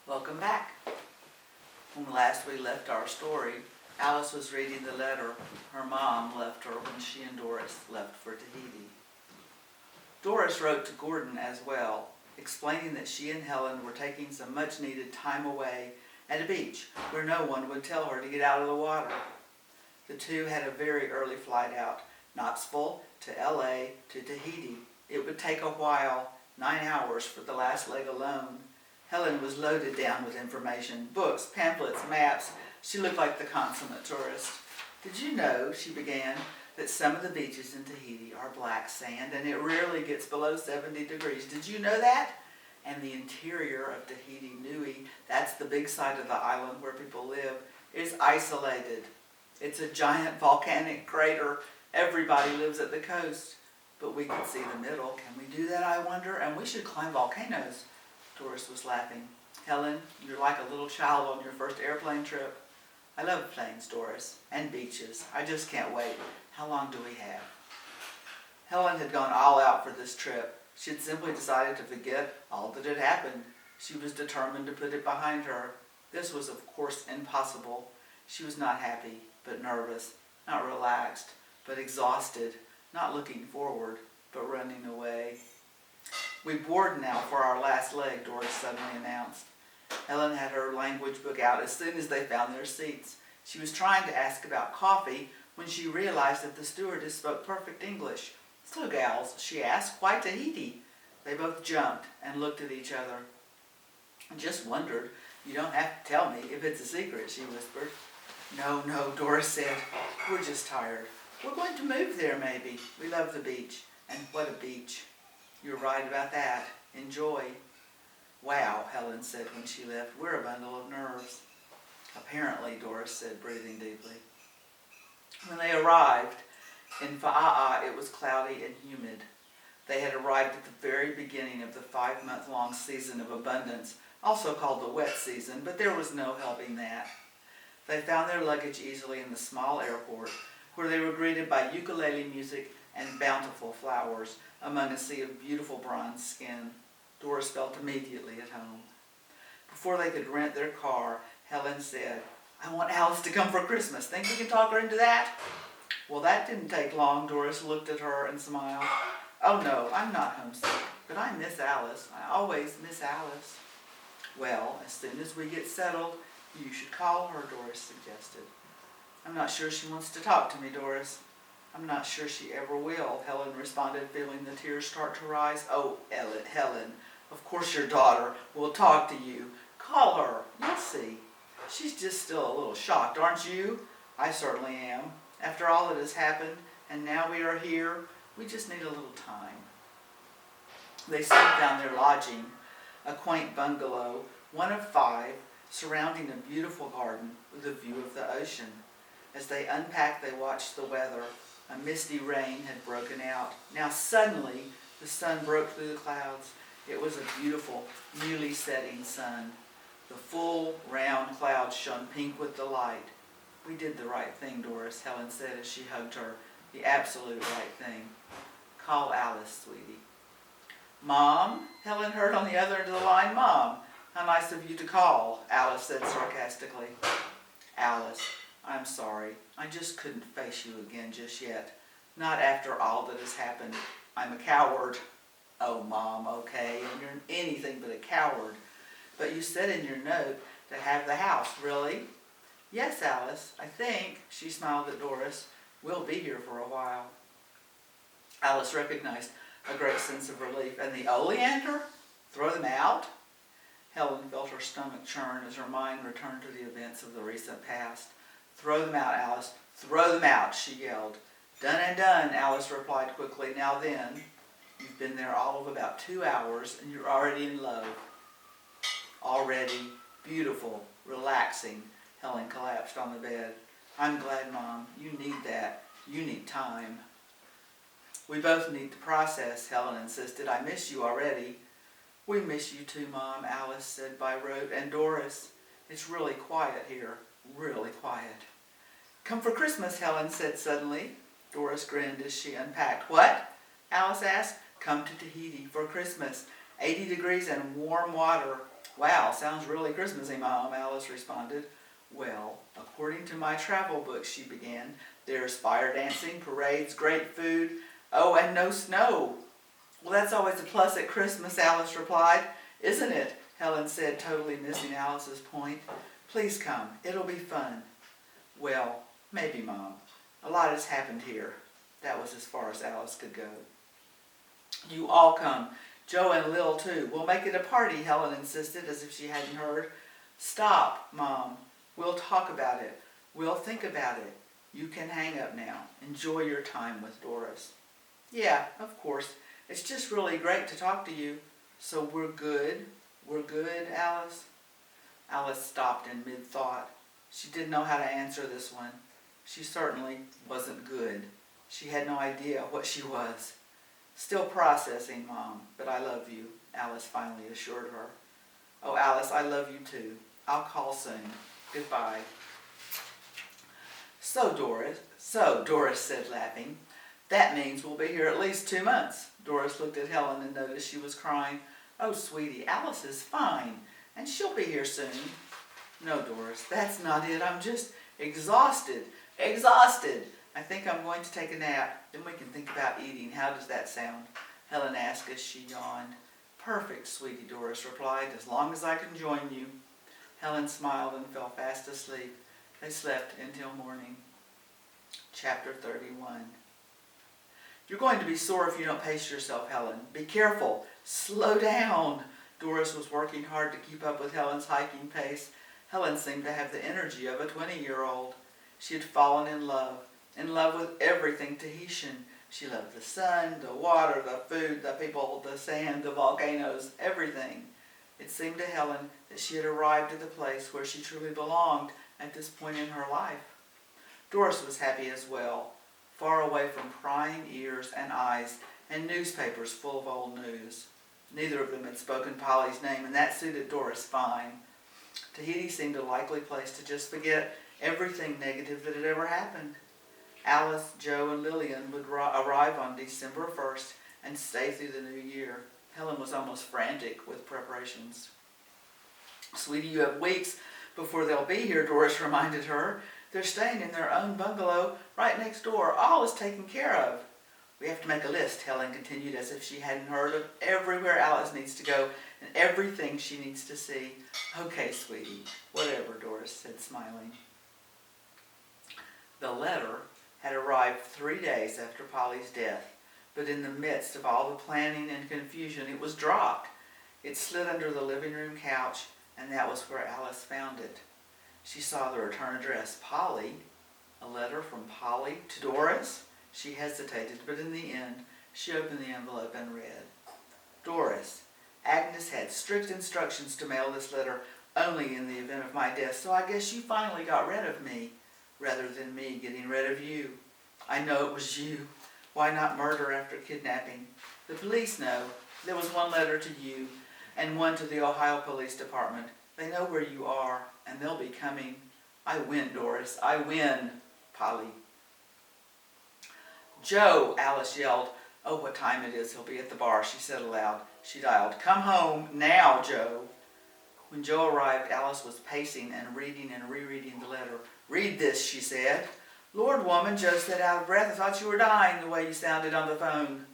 Welcome back. When last we left our story, Alice was reading the letter her mom left her when she and Doris left for Tahiti. Doris wrote to Gordon as well, explaining that she and Helen were taking some much-needed time away at a beach where no one would tell her to get out of the water. The two had a very early flight out, Knoxville to LA to Tahiti. It would take a while, 9 hours for the last leg alone. Helen was loaded down with information, books, pamphlets, maps. She looked like the consummate tourist. Did you know, she began, that some of the beaches in Tahiti are black sand and it rarely gets below 70 degrees. Did you know that? And the interior of Tahiti Nui, that's the big side of the island where people live, is isolated. It's a giant volcanic crater. Everybody lives at the coast, but we can see the middle. Can we do that, I wonder? And we should climb volcanoes. Doris was laughing. Helen, you're like a little child on your first airplane trip. I love planes, Doris, and beaches. I just can't wait. How long do we have? Helen had gone all out for this trip. She had simply decided to forget all that had happened. She was determined to put it behind her. This was, of course, impossible. She was not happy, but nervous, not relaxed, but exhausted, not looking forward, but running away. We board now for our last leg, Doris suddenly announced. Helen had her language book out as soon as they found their seats. She was trying to ask about coffee when she realized that the stewardess spoke perfect English. So, gals, she asked, why Tahiti? They both jumped and looked at each other. I just wondered. You don't have to tell me if it's a secret, she whispered. No, Doris said. We're just tired. We're going to move there, maybe. We love the beach. And what a beach. You're right about that. Enjoy. Wow, Helen said when she left. We're a bundle of nerves. Apparently, Doris said, breathing deeply. When they arrived in Fa'a'a, it was cloudy and humid. They had arrived at the very beginning of the 5-month-long season of abundance, also called the wet season, but there was no helping that. They found their luggage easily in the small airport, where they were greeted by ukulele music and bountiful flowers among a sea of beautiful bronze skin. Doris felt immediately at home. Before they could rent their car, Helen said, I want Alice to come for Christmas. Think we can talk her into that? Well, that didn't take long. Doris looked at her and smiled. Oh no, I'm not homesick, but I miss Alice. I always miss Alice. Well, as soon as we get settled, you should call her, Doris suggested. I'm not sure she wants to talk to me, Doris. I'm not sure she ever will, Helen responded, feeling the tears start to rise. Oh, Helen, of course your daughter will talk to you. Call her. You'll see. She's just still a little shocked, aren't you? I certainly am. After all that has happened, and now we are here, we just need a little time. They soon found their lodging, a quaint bungalow, one of 5, surrounding a beautiful garden with a view of the ocean. As they unpacked, they watched the weather. A misty rain had broken out. Now suddenly, the sun broke through the clouds. It was a beautiful, newly setting sun. The full, round clouds shone pink with the light. We did the right thing, Doris, Helen said as she hugged her. The absolute right thing. Call Alice, sweetie. Mom? Helen heard on the other end of the line. Mom, how nice of you to call, Alice said sarcastically. Alice, I'm sorry. I just couldn't face you again just yet. Not after all that has happened. I'm a coward. Oh, Mom, okay, and you're anything but a coward. But you said in your note to have the house, really? Yes, Alice, I think, she smiled at Doris. We'll be here for a while. Alice recognized a great sense of relief. And the oleander? Throw them out? Helen felt her stomach churn as her mind returned to the events of the recent past. Throw them out, Alice. Throw them out, she yelled. Done and done, Alice replied quickly. Now then, you've been there all of about 2 hours and you're already in love. Already beautiful, relaxing. Helen collapsed on the bed. I'm glad, Mom. You need that. You need time. We both need the process, Helen insisted. I miss you already. We miss you too, Mom, Alice said by rote. And Doris, it's really quiet here. Really quiet. Come for Christmas, Helen said suddenly. Doris grinned as she unpacked. What? Alice asked. Come to Tahiti for Christmas. 80 degrees and warm water. Wow, sounds really Christmassy, Mom, Alice responded. Well, according to my travel book, she began, there's fire dancing, parades, great food, oh, and no snow. Well, that's always a plus at Christmas, Alice replied. Isn't it? Helen said, totally missing Alice's point. Please come. It'll be fun. Well, maybe, Mom. A lot has happened here. That was as far as Alice could go. You all come. Joe and Lil, too. We'll make it a party, Helen insisted, as if she hadn't heard. Stop, Mom. We'll talk about it. We'll think about it. You can hang up now. Enjoy your time with Doris. Yeah, of course. It's just really great to talk to you. So we're good? We're good, Alice? Alice stopped in mid-thought. She didn't know how to answer this one. She certainly wasn't good. She had no idea what she was. Still processing, Mom, but I love you, Alice finally assured her. Oh, Alice, I love you too. I'll call soon. Goodbye. So, Doris said, laughing. That means we'll be here at least 2 months. Doris looked at Helen and noticed she was crying. Oh, sweetie, Alice is fine, and she'll be here soon. No, Doris, that's not it. I'm just exhausted. Exhausted! I think I'm going to take a nap. Then we can think about eating. How does that sound? Helen asked as she yawned. Perfect, sweetie, Doris replied, as long as I can join you. Helen smiled and fell fast asleep. They slept until morning. Chapter 31. You're going to be sore if you don't pace yourself, Helen. Be careful. Slow down. Doris was working hard to keep up with Helen's hiking pace. Helen seemed to have the energy of a 20-year-old. She had fallen in love with everything Tahitian. She loved the sun, the water, the food, the people, the sand, the volcanoes, everything. It seemed to Helen that she had arrived at the place where she truly belonged at this point in her life. Doris was happy as well, far away from prying ears and eyes and newspapers full of old news. Neither of them had spoken Polly's name, and that suited Doris fine. Tahiti seemed a likely place to just forget everything negative that had ever happened. Alice, Joe, and Lillian would arrive on December 1st and stay through the new year. Helen was almost frantic with preparations. Sweetie, you have weeks before they'll be here, Doris reminded her. They're staying in their own bungalow right next door. All is taken care of. We have to make a list, Helen continued, as if she hadn't heard of everywhere Alice needs to go and everything she needs to see. Okay, sweetie, whatever, Doris said, smiling. The letter had arrived 3 days after Polly's death, but in the midst of all the planning and confusion, it was dropped. It slid under the living room couch, and that was where Alice found it. She saw the return address, Polly. A letter from Polly to Doris? She hesitated, but in the end, she opened the envelope and read. Doris, Agnes had strict instructions to mail this letter only in the event of my death, so I guess you finally got rid of me, rather than me getting rid of you. I know it was you. Why not murder after kidnapping? The police know. There was one letter to you and one to the Ohio Police Department. They know where you are, and they'll be coming. I win, Doris. I win, Polly. Joe, Alice yelled. Oh, what time it is. He'll be at the bar, she said aloud. She dialed. Come home now, Joe. When Joe arrived, Alice was pacing and reading and rereading the letter. Read this, she said. Lord, woman, Joe said out of breath. I thought you were dying the way you sounded on the phone.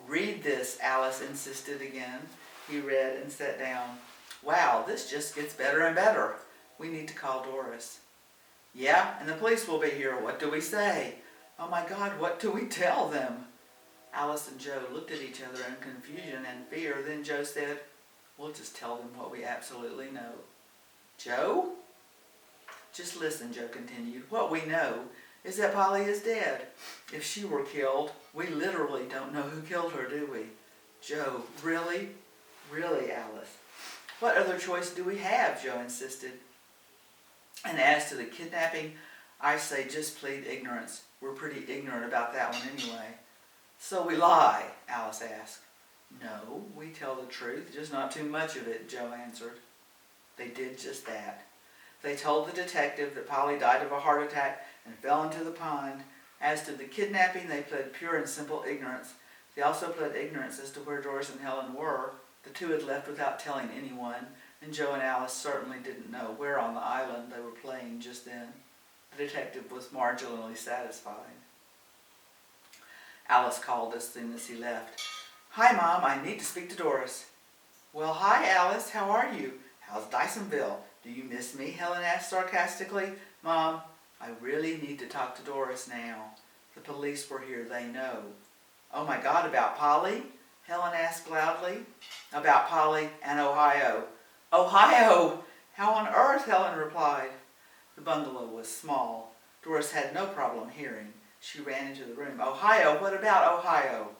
Read this, Alice insisted again. He read and sat down. Wow, this just gets better and better. We need to call Doris. Yeah, and the police will be here. What do we say? Oh my God, what do we tell them? Alice and Joe looked at each other in confusion and fear. Then Joe said, we'll just tell them what we absolutely know. Joe? Just listen, Joe continued. What we know is that Polly is dead. If she were killed, we literally don't know who killed her, do we? Joe, really? Really, Alice? What other choice do we have? Joe insisted. And as to the kidnapping, I say just plead ignorance. We're pretty ignorant about that one anyway. So we lie? Alice asked. No, we tell the truth, just not too much of it, Joe answered. They did just that. They told the detective that Polly died of a heart attack and fell into the pond. As to the kidnapping, they pled pure and simple ignorance. They also pled ignorance as to where Doris and Helen were. The two had left without telling anyone. and Joe and Alice certainly didn't know where on the island they were playing just then. The detective was marginally satisfied. Alice called as soon as he left. "Hi, Mom, I need to speak to Doris." "Well, hi, Alice, how are you? How's Dysonville? Do you miss me?" Helen asked sarcastically. "Mom, I really need to talk to Doris now. The police were here, they know." "Oh my God, about Polly?" Helen asked loudly. "About Polly and Ohio." "Ohio! How on earth?" Helen replied. The bungalow was small. Doris had no problem hearing. She ran into the room. "Ohio? What about Ohio?"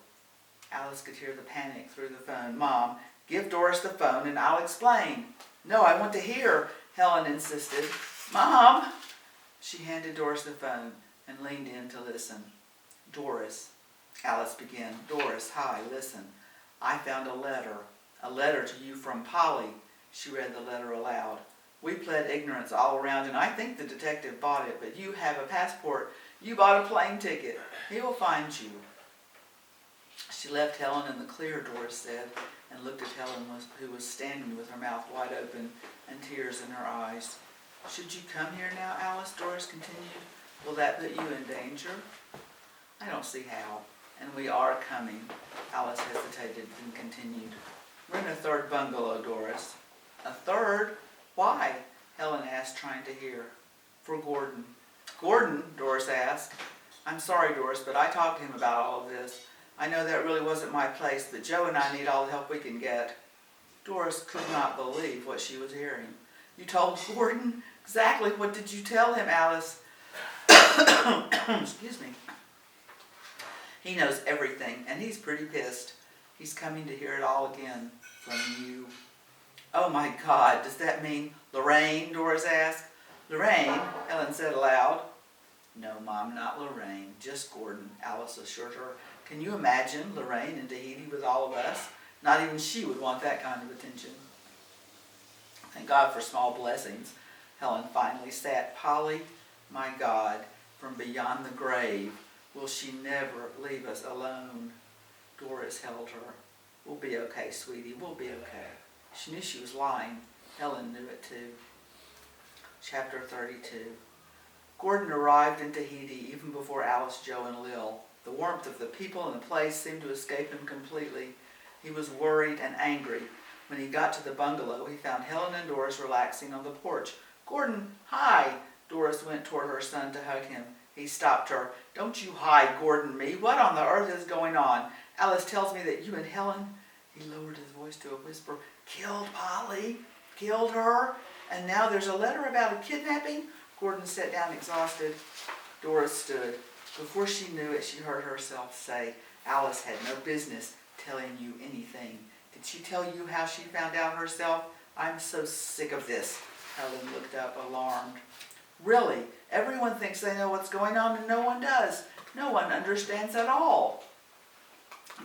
Alice could hear the panic through the phone. "Mom, give Doris the phone and I'll explain." "No, I want to hear," Helen insisted. "Mom!" She handed Doris the phone and leaned in to listen. "Doris," Alice began. "Doris, hi, listen. I found a letter to you from Polly." She read the letter aloud. "We pled ignorance all around, and I think the detective bought it, but you have a passport. You bought a plane ticket. He will find you." She left Helen in the clear, Doris said, and looked at Helen, who was standing with her mouth wide open and tears in her eyes. "Should you come here now, Alice?" Doris continued. "Will that put you in danger?" "I don't see how. And we are coming." Alice hesitated, then continued. "We're in a third bungalow, Doris." "A third? Why?" Helen asked, trying to hear. "For Gordon." "Gordon?" Doris asked. "I'm sorry, Doris, but I talked to him about all of this. I know that really wasn't my place, but Joe and I need all the help we can get." Doris could not believe what she was hearing. "You told Gordon? Exactly what did you tell him, Alice?" Excuse me. "He knows everything, and he's pretty pissed. He's coming to hear it all again from you." "Oh my God, does that mean Lorraine?" Doris asked. "Lorraine?" Helen said aloud. "No, Mom, not Lorraine, just Gordon," Alice assured her. "Can you imagine Lorraine in Tahiti with all of us? Not even she would want that kind of attention." "Thank God for small blessings," Helen finally said. "Polly, my God, from beyond the grave, will she never leave us alone?" Doris held her. "We'll be okay, sweetie, we'll be okay." She knew she was lying. Helen knew it too. Chapter 32. Gordon arrived in Tahiti even before Alice, Joe, and Lil. The warmth of the people and the place seemed to escape him completely. He was worried and angry. When he got to the bungalow, he found Helen and Doris relaxing on the porch. "Gordon, hi!" Doris went toward her son to hug him. He stopped her. "Don't you hi, Gordon, me. What on the earth is going on? Alice tells me that you and Helen," he lowered his voice to a whisper, "killed Polly, killed her, and now there's a letter about a kidnapping." Gordon sat down exhausted. Doris stood. Before she knew it, she heard herself say, "Alice had no business telling you anything. Did she tell you how she found out herself? I'm so sick of this." Helen looked up, alarmed. "Really? Everyone thinks they know what's going on and no one does. No one understands at all."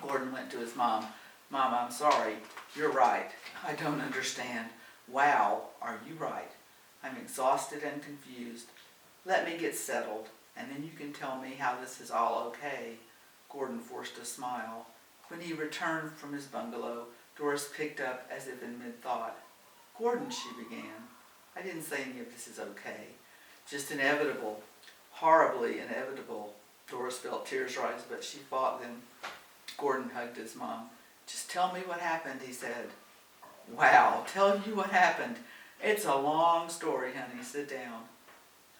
Gordon went to his mom. "Mom, I'm sorry. You're right. I don't understand. Wow, are you right? I'm exhausted and confused. Let me get settled, and then you can tell me how this is all okay." Gordon forced a smile. When he returned from his bungalow, Doris picked up as if in mid-thought. "Gordon," she began, "I didn't say any of this is okay. Just inevitable. Horribly inevitable." Doris felt tears rise, but she fought them. Gordon hugged his mom. "Just tell me what happened," he said. "Wow, tell you what happened. It's a long story, honey. Sit down."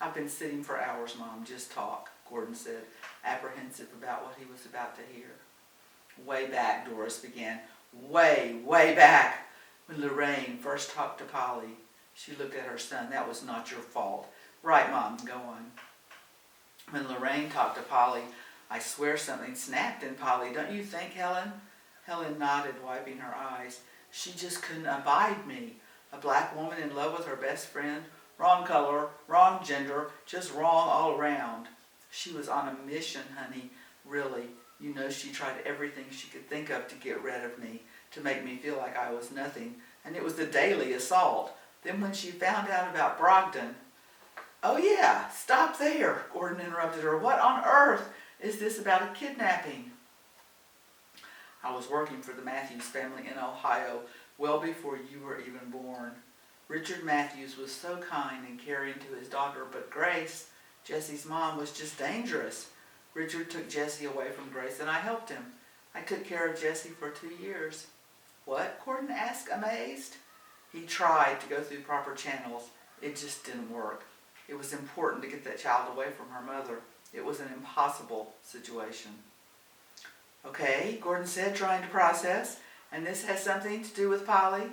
"I've been sitting for hours, Mom. Just talk," Gordon said, apprehensive about what he was about to hear. "Way back," Doris began. Way back. When Lorraine first talked to Polly." She looked at her son. "That was not your fault." "Right, Mom. Go on." "When Lorraine talked to Polly, I swear something snapped in Polly. Don't you think, Helen?" Helen nodded, wiping her eyes. "She just couldn't abide me. A black woman in love with her best friend. Wrong color, wrong gender, just wrong all around. She was on a mission, honey. Really. You know, she tried everything she could think of to get rid of me, to make me feel like I was nothing. And it was the daily assault. Then when she found out about Brogdon..." "Oh yeah, stop there," Gordon interrupted her. "What on earth is this about a kidnapping?" "I was working for the Matthews family in Ohio well before you were even born. Richard Matthews was so kind and caring to his daughter, but Grace, Jesse's mom, was just dangerous. Richard took Jesse away from Grace and I helped him. I took care of Jesse for 2 years. What? Gordon asked, amazed. He tried to go through proper channels. It just didn't work. It was important to get that child away from her mother. It was an impossible situation. Okay, Gordon said, trying to process. And this has something to do with Polly?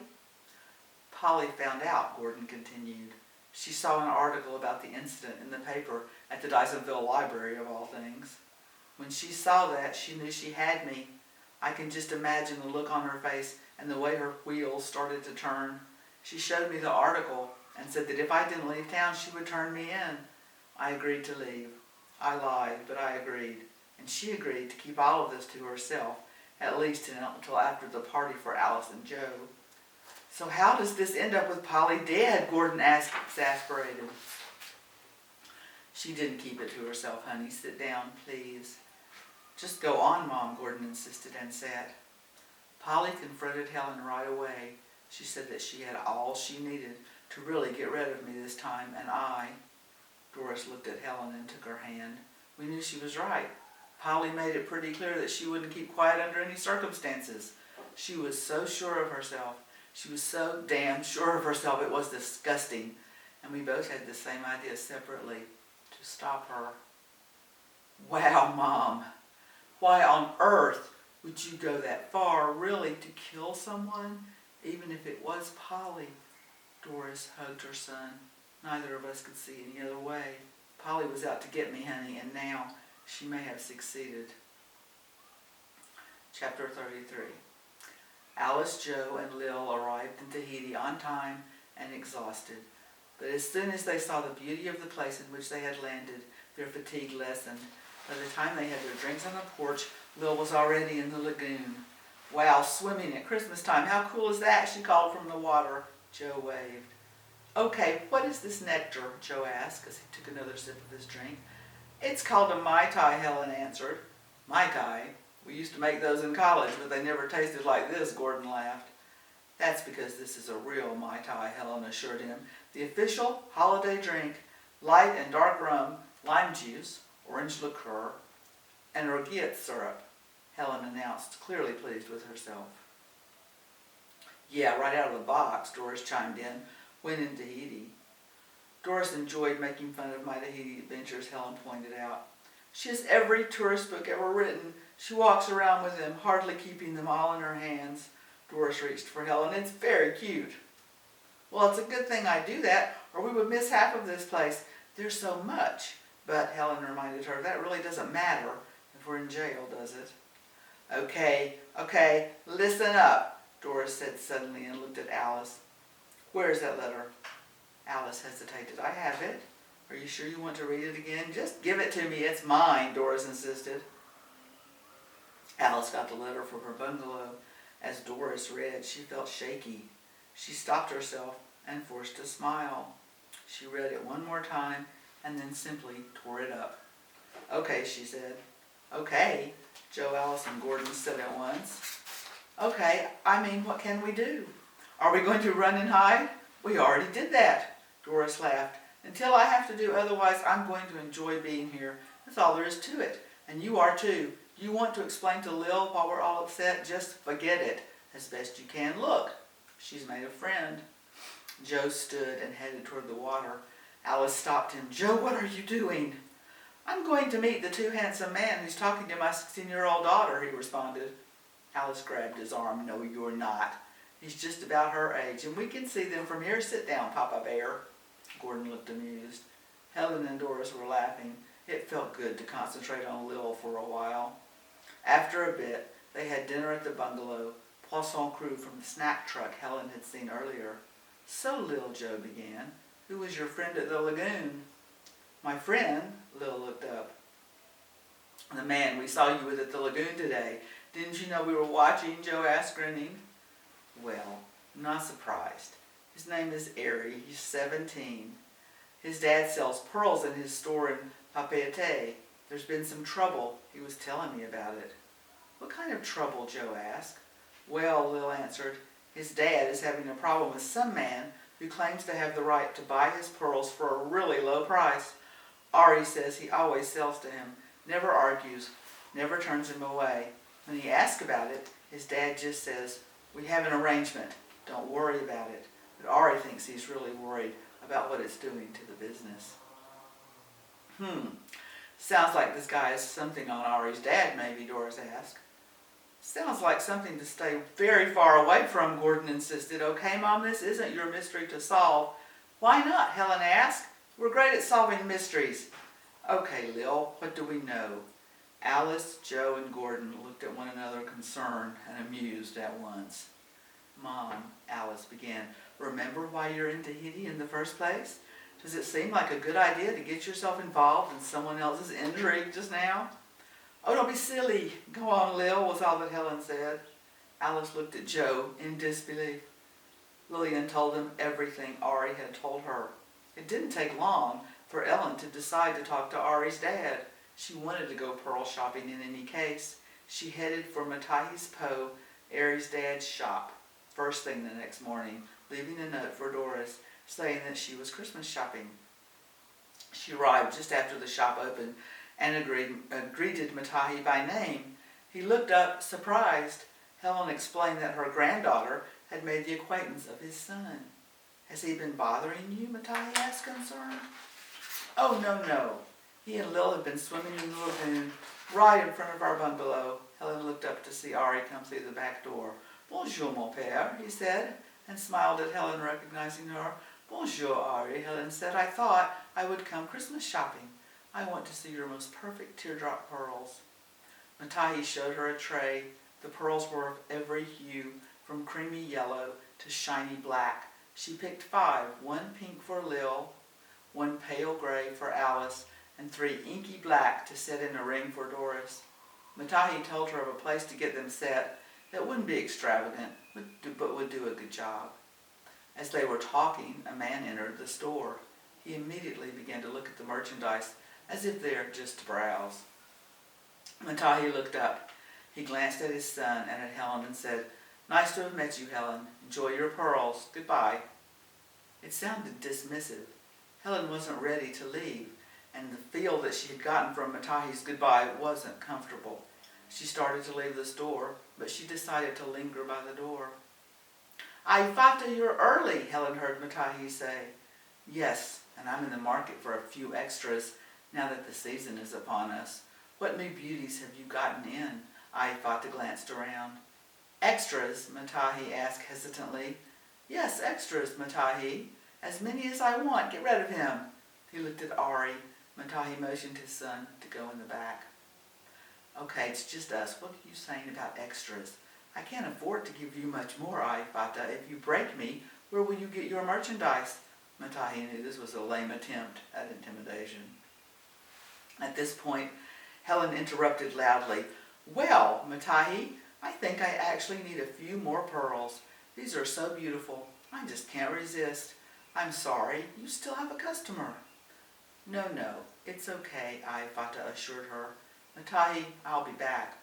Polly found out, Gordon continued. She saw an article about the incident in the paper at the Dysonville Library, of all things. When she saw that, she knew she had me. I can just imagine the look on her face and the way her wheels started to turn. She showed me the article and said that if I didn't leave town, she would turn me in. I agreed to leave. I lied, but I agreed. And she agreed to keep all of this to herself, at least until after the party for Alice and Joe. So how does this end up with Polly dead? Gordon asked, exasperated. She didn't keep it to herself, honey. Sit down, please. Just go on, Mom, Gordon insisted and sat. Polly confronted Helen right away. She said that she had all she needed to really get rid of me this time, and Doris looked at Helen and took her hand. We knew she was right. Polly made it pretty clear that she wouldn't keep quiet under any circumstances. She was so sure of herself. She was so damn sure of herself, it was disgusting. And we both had the same idea separately, to stop her. Wow, Mom. Why on earth would you go that far, really, to kill someone, even if it was Polly? Doris hugged her son. Neither of us could see any other way. Polly was out to get me, honey, and now she may have succeeded. Chapter 33. Alice, Joe, and Lil arrived in Tahiti on time and exhausted. But as soon as they saw the beauty of the place in which they had landed, their fatigue lessened. By the time they had their drinks on the porch, Lil was already in the lagoon. Wow, swimming at Christmas time. How cool is that? She called from the water. Joe waved. Okay, what is this nectar? Joe asked as he took another sip of his drink. It's called a Mai Tai, Helen answered. Mai Tai? We used to make those in college, but they never tasted like this, Gordon laughed. That's because this is a real Mai Tai, Helen assured him. The official holiday drink, light and dark rum, lime juice, orange liqueur, and roguette syrup, Helen announced, clearly pleased with herself. Yeah, right out of the box, Doris chimed in. When in Tahiti. Doris enjoyed making fun of my Tahiti adventures, Helen pointed out. She has every tourist book ever written. She walks around with them, hardly keeping them all in her hands. Doris reached for Helen. It's very cute. Well, it's a good thing I do that, or we would miss half of this place. There's so much. But Helen reminded her, that really doesn't matter if we're in jail, does it? Okay, listen up, Doris said suddenly and looked at Alice. Where is that letter? Alice hesitated. I have it. Are you sure you want to read it again? Just give it to me. It's mine, Doris insisted. Alice got the letter from her bungalow. As Doris read, she felt shaky. She stopped herself and forced a smile. She read it one more time and then simply tore it up. Okay, she said. Okay, Joe, Alice, and Gordon said at once. Okay, what can we do? Are we going to run and hide? We already did that, Doris laughed. Until I have to do otherwise, I'm going to enjoy being here. That's all there is to it. And you are too. You want to explain to Lil while we're all upset? Just forget it, as best you can. Look, she's made a friend. Joe stood and headed toward the water. Alice stopped him. Joe, what are you doing? I'm going to meet the too handsome man who's talking to my 16-year-old daughter, he responded. Alice grabbed his arm. No, you're not. He's just about her age, and we can see them from here. Sit down, Papa Bear. Gordon looked amused. Helen and Doris were laughing. It felt good to concentrate on Lil for a while. After a bit, they had dinner at the bungalow, poisson cru from the snack truck Helen had seen earlier. So, Lil, Joe began, who was your friend at the lagoon? My friend? Lil looked up. The man we saw you with at the lagoon today. Didn't you know we were watching? Joe asked, grinning. Well, I'm not surprised. His name is Airy. He's 17. His dad sells pearls in his store in Papeete. There's been some trouble. He was telling me about it. What kind of trouble? Joe asked. Well, Lil answered, His dad is having a problem with some man who claims to have the right to buy his pearls for a really low price. Ari says he always sells to him, never argues, never turns him away. When he asks about it, his dad just says, "We have an arrangement. Don't worry about it." But Ari thinks he's really worried about what it's doing to the business. Sounds like this guy is something on Ari's dad, maybe, Doris asked. Sounds like something to stay very far away from, Gordon insisted. Okay, Mom, this isn't your mystery to solve. Why not? Helen asked. We're great at solving mysteries. Okay, Lil, what do we know? Alice, Joe, and Gordon looked at one another concerned and amused at once. Mom, Alice began, remember why you're in Tahiti in the first place? Does it seem like a good idea to get yourself involved in someone else's intrigue just now? Oh, don't be silly. Go on, Lil, was all that Helen said. Alice looked at Joe in disbelief. Lillian told him everything Ari had told her. It didn't take long for Ellen to decide to talk to Ari's dad. She wanted to go pearl shopping in any case. She headed for Matahi's Po, Ari's dad's shop, first thing the next morning, leaving a note for Doris saying that she was Christmas shopping. She arrived just after the shop opened and greeted Matahi by name. He looked up, surprised. Helen explained that her granddaughter had made the acquaintance of his son. Has he been bothering you? Matahi asked, concerned. Oh, no. He and Lil had been swimming in the lagoon right in front of our bungalow. Helen looked up to see Ari come through the back door. Bonjour, mon père, he said, and smiled at Helen, recognizing her. Bonjour, Ari, Helen said. I thought I would come Christmas shopping. I want to see your most perfect teardrop pearls. Matahi showed her a tray. The pearls were of every hue, from creamy yellow to shiny black. She picked 5, 1 pink for Lil, 1 pale gray for Alice, and 3 inky black to set in a ring for Doris. Matahi told her of a place to get them set that wouldn't be extravagant, but would do a good job. As they were talking, a man entered the store. He immediately began to look at the merchandise as if there just to browse. Matahi looked up. He glanced at his son and at Helen and said, Nice to have met you, Helen. Enjoy your pearls. Goodbye. It sounded dismissive. Helen wasn't ready to leave, and the feel that she had gotten from Matahi's goodbye wasn't comfortable. She started to leave the store, but she decided to linger by the door. Ai Fata, you're early, Helen heard Matahi say. Yes, and I'm in the market for a few extras now that the season is upon us. What new beauties have you gotten in? Ai Fata glanced around. Extras? Matahi asked hesitantly. Yes, extras, Matahi. As many as I want. Get rid of him. He looked at Ari. Matahi motioned his son to go in the back. Okay, it's just us. What are you saying about extras? I can't afford to give you much more, Ai Fata. If you break me, where will you get your merchandise? Matahi knew this was a lame attempt at intimidation. At this point, Helen interrupted loudly. Well, Matahi, I think I actually need a few more pearls. These are so beautiful. I just can't resist. I'm sorry, you still have a customer. No, it's okay, Ai Fata assured her. Matahi, I'll be back.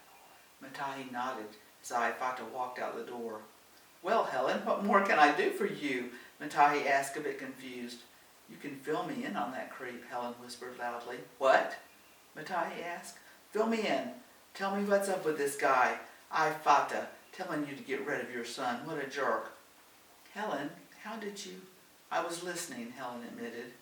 Matahi nodded as Ai Fata walked out the door. Well, Helen, what more can I do for you? Matahi asked, a bit confused. You can fill me in on that creep, Helen whispered loudly. What? Matahi asked. Fill me in. Tell me what's up with this guy, Ai Fata, telling you to get rid of your son. What a jerk. Helen, how did you... I was listening, Helen admitted.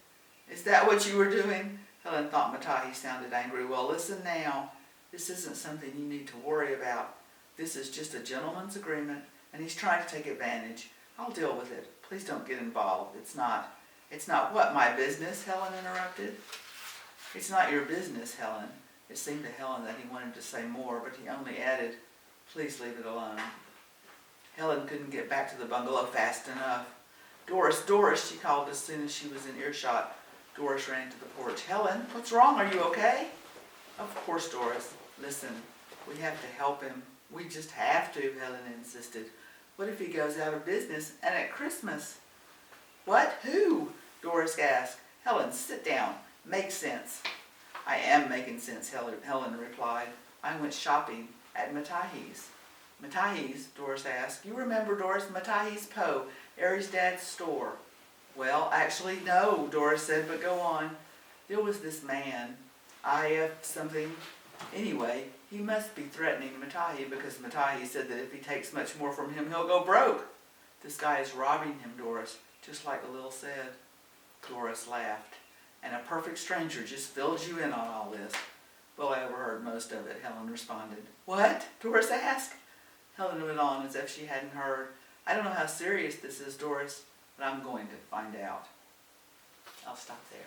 Is that what you were doing? Helen thought Matahi sounded angry. Well, listen now. This isn't something you need to worry about. This is just a gentleman's agreement, and he's trying to take advantage. I'll deal with it. Please don't get involved. It's not what, my business? Helen interrupted. It's not your business, Helen. It seemed to Helen that he wanted to say more, but he only added, please leave it alone. Helen couldn't get back to the bungalow fast enough. Doris, she called as soon as she was in earshot. Doris ran to the porch. Helen, what's wrong? Are you okay? Of course, Doris. Listen, we have to help him. We just have to, Helen insisted. What if he goes out of business and at Christmas? What? Who? Doris asked. Helen, sit down. Make sense. I am making sense, Helen replied. I went shopping at Matahi's. Matahis, Doris asked. You remember, Doris, Matahis Poe, Aries' dad's store. Well, actually, no, Doris said, but go on. There was this man, something. Anyway, he must be threatening Matahi because Matahi said that if he takes much more from him, he'll go broke. This guy is robbing him, Doris, just like Lil said. Doris laughed. And a perfect stranger just filled you in on all this. Well, I overheard most of it, Helen responded. What? Doris asked. Helen went on as if she hadn't heard. I don't know how serious this is, Doris, but I'm going to find out. I'll stop there.